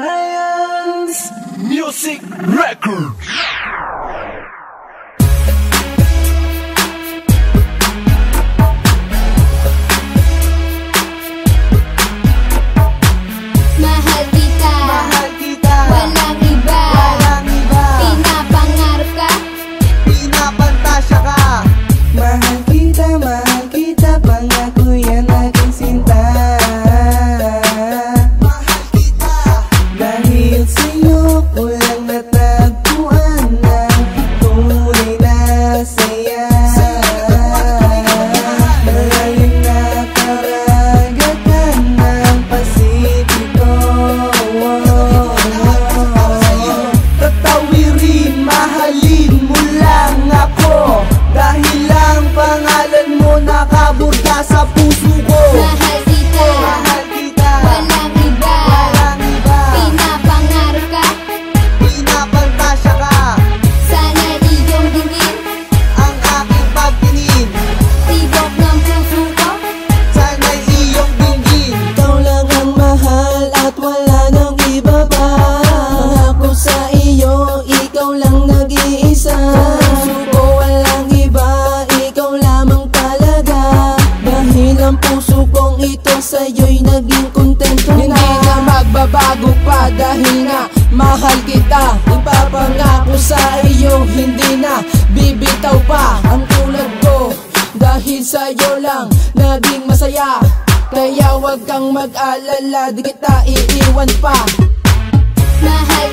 Alliance Music Records. Mahal kita, walang iba, pinapangarap ka, pinapantasya ka. Mahal kita, pangako yan aking sinta. Mahal kita, Dahil sa'yo ko lang natagpuan ng tunay na saya. Malalim na karagatan ng Pasipiko. tatawirin, mahalin mo lang ako. Dahil lang pangalan mo nakaburda sa puso ko. mahal kita, Mahal kita, walang iba, walang iba, pinapangarap ka, pinapantasya ka. sana iyong dinggin, Ang aking pagtingin, tibok ng puso ko, sana'y iyong dinggin. Ikaw lang ang mahal at wala nang iba pa. Ako sa iyo, ikaw lang nag-iisa. Puso ko walang iba, ikaw lamang talaga. Dahil ang puso kong ito sa'yo'y naging kontento na. Hindi na magbabago pa dahil nga mahal kita. Ipapangako sa iyo, hindi na bibitaw pa ang tulad ko. Dahil sa'yo lang naging masaya. Kaya wag kang mag-alala, di kita iiwan pa. mahal